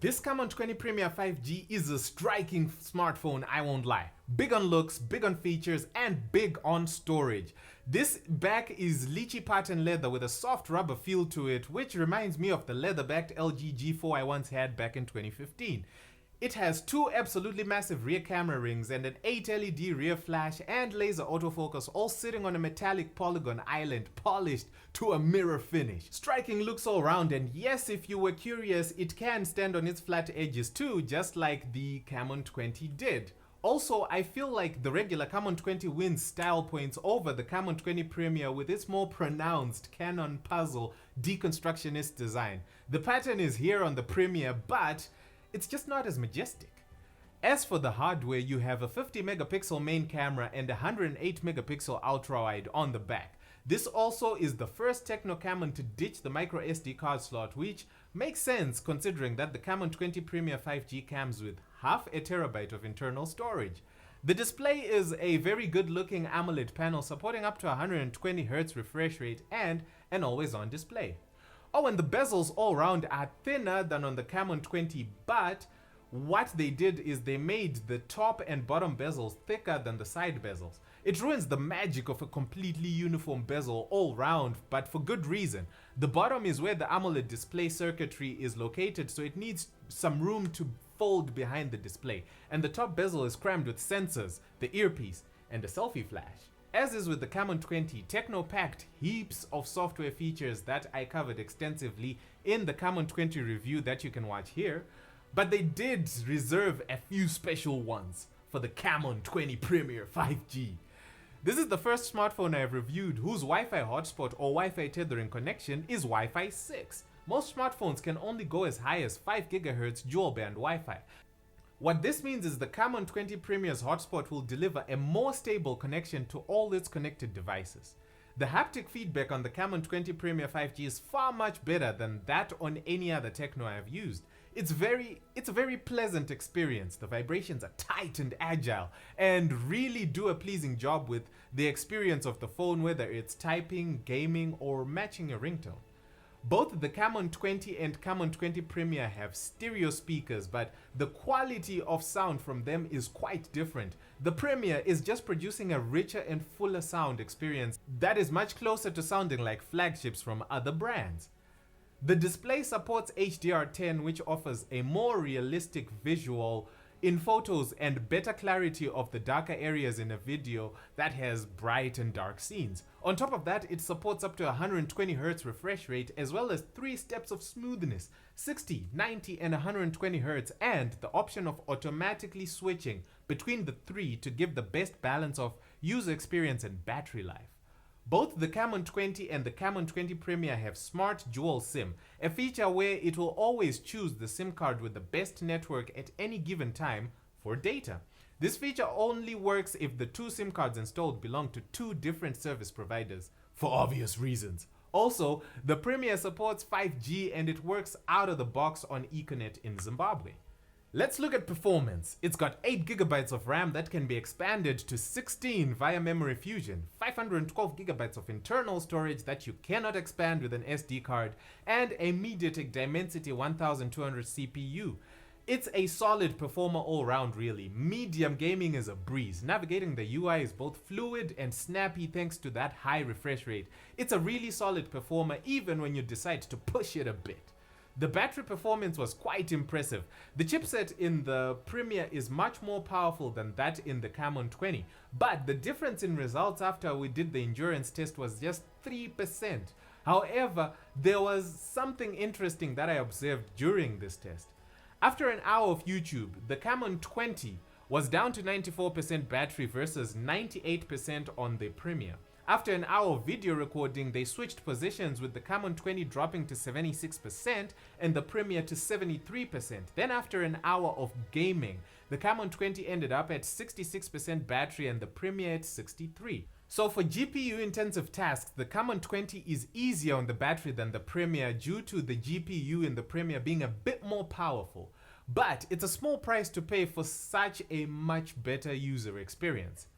This Camon 20 Premier 5G is a striking smartphone, I won't lie. Big on looks, big on features, and big on storage. This back is lychee pattern leather with a soft rubber feel to it, which reminds me of the leather-backed LG G4 I once had back in 2015. It has two absolutely massive rear camera rings and an 8 LED rear flash and laser autofocus, all sitting on a metallic polygon island polished to a mirror finish. Striking looks all round, and yes, if you were curious, it can stand on its flat edges too, just like the Camon 20 did. Also, I feel like the regular Camon 20 wins style points over the Camon 20 Premier with its more pronounced Canon puzzle deconstructionist design. The pattern is here on the Premier, but it's just not as majestic. As for the hardware, you have a 50 megapixel main camera and a 108 megapixel ultra wide on the back. This also is the first Tecno Camon to ditch the micro SD card slot, which makes sense considering that the Camon 20 Premier 5G comes with half a terabyte of internal storage. The display is a very good looking Amoled panel supporting up to 120Hz refresh rate and an always on display. Oh, and the bezels all round are thinner than on the Camon 20, but what they did is they made the top and bottom bezels thicker than the side bezels. It ruins the magic of a completely uniform bezel all round, but for good reason. The bottom is where the AMOLED display circuitry is located, so it needs some room to fold behind the display. And the top bezel is crammed with sensors, the earpiece, and a selfie flash. As is with the Camon 20, Tecno packed heaps of software features that I covered extensively in the Camon 20 review that you can watch here, but they did reserve a few special ones for the Camon 20 Premier 5G. This is the first smartphone I have reviewed whose Wi-Fi hotspot or Wi-Fi tethering connection is Wi-Fi 6. Most smartphones can only go as high as 5 GHz dual band Wi-Fi. What this means is the Camon 20 Premier's hotspot will deliver a more stable connection to all its connected devices. The haptic feedback on the Camon 20 Premier 5G is far much better than that on any other Tecno I have used. It's a very pleasant experience. The vibrations are tight and agile and really do a pleasing job with the experience of the phone, whether it's typing, gaming, or matching a ringtone. Both the Camon 20 and Camon 20 Premier have stereo speakers, but the quality of sound from them is quite different. The Premier is just producing a richer and fuller sound experience that is much closer to sounding like flagships from other brands. The display supports HDR10, which offers a more realistic visual in photos and better clarity of the darker areas in a video that has bright and dark scenes. On top of that, it supports up to 120Hz refresh rate as well as 3 steps of smoothness, 60, 90 and 120Hz, and the option of automatically switching between the three to give the best balance of user experience and battery life. Both the Camon 20 and the Camon 20 Premier have smart dual SIM, a feature where it will always choose the SIM card with the best network at any given time for data. This feature only works if the two SIM cards installed belong to two different service providers, for obvious reasons. Also, the Premier supports 5G and it works out of the box on Ethernet in Zimbabwe. Let's look at performance. It's got 8 GB of RAM that can be expanded to 16 via memory fusion, 512 GB of internal storage that you cannot expand with an SD card, and a MediaTek Dimensity 1200 CPU. It's a solid performer all round really. Medium gaming is a breeze. Navigating the UI is both fluid and snappy thanks to that high refresh rate. It's a really solid performer even when you decide to push it a bit. The battery performance was quite impressive. The chipset in the Premier is much more powerful than that in the Camon 20, but the difference in results after we did the endurance test was just 3%. However, there was something interesting that I observed during this test. After an hour of YouTube, the Camon 20 was down to 94% battery versus 98% on the Premier. After an hour of video recording, they switched positions with the Camon 20 dropping to 76% and the Premier to 73%. Then after an hour of gaming, the Camon 20 ended up at 66% battery and the Premier at 63%. So for GPU intensive tasks, the Camon 20 is easier on the battery than the Premier due to the GPU in the Premier being a bit more powerful. But it's a small price to pay for such a much better user experience.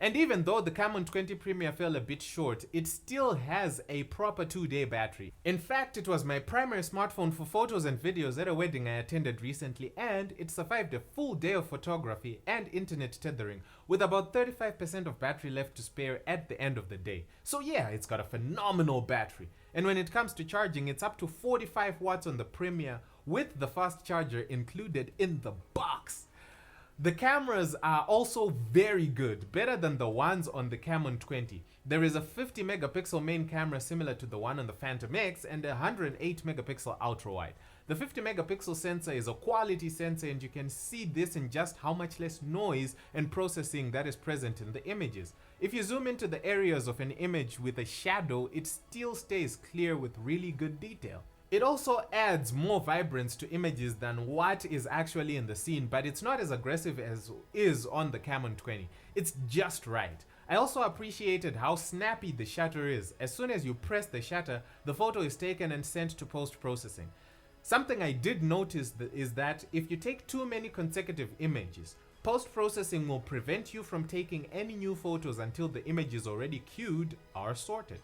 And even though the Camon 20 Premier fell a bit short, it still has a proper 2-day battery. In fact, it was my primary smartphone for photos and videos at a wedding I attended recently, and it survived a full day of photography and internet tethering with about 35% of battery left to spare at the end of the day. So yeah, it's got a phenomenal battery. And when it comes to charging, it's up to 45 watts on the Premier with the fast charger included in the box. The cameras are also very good, better than the ones on the Camon 20. There is a 50 megapixel main camera similar to the one on the Phantom X and a 108 megapixel ultra wide. The 50 megapixel sensor is a quality sensor, and you can see this in just how much less noise and processing that is present in the images. If you zoom into the areas of an image with a shadow, it still stays clear with really good detail. It also adds more vibrance to images than what is actually in the scene, but it's not as aggressive as is on the Camon 20. It's just right. I also appreciated how snappy the shutter is. As soon as you press the shutter, the photo is taken and sent to post-processing. Something I did notice is that if you take too many consecutive images, post-processing will prevent you from taking any new photos until the images already queued are sorted.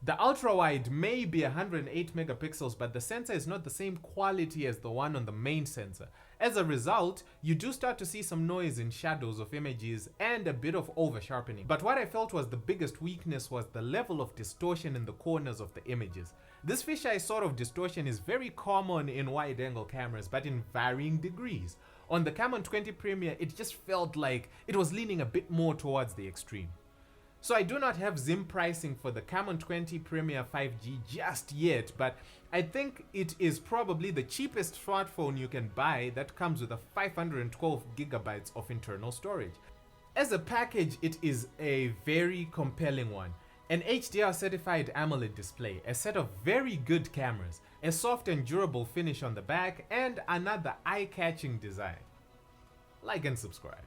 The ultra-wide may be 108 megapixels, but the sensor is not the same quality as the one on the main sensor. As a result, you do start to see some noise in shadows of images and a bit of over-sharpening. But what I felt was the biggest weakness was the level of distortion in the corners of the images. This fisheye sort of distortion is very common in wide-angle cameras, but in varying degrees. On the Camon 20 Premier, it just felt like it was leaning a bit more towards the extreme. So I do not have Zim pricing for the Camon 20 Premier 5G just yet, but I think it is probably the cheapest smartphone you can buy that comes with a 512 gigabytes of internal storage. As a package, it is a very compelling one. An HDR certified Amoled display, a set of very good cameras, a soft and durable finish on the back, and another eye-catching design. Like and subscribe.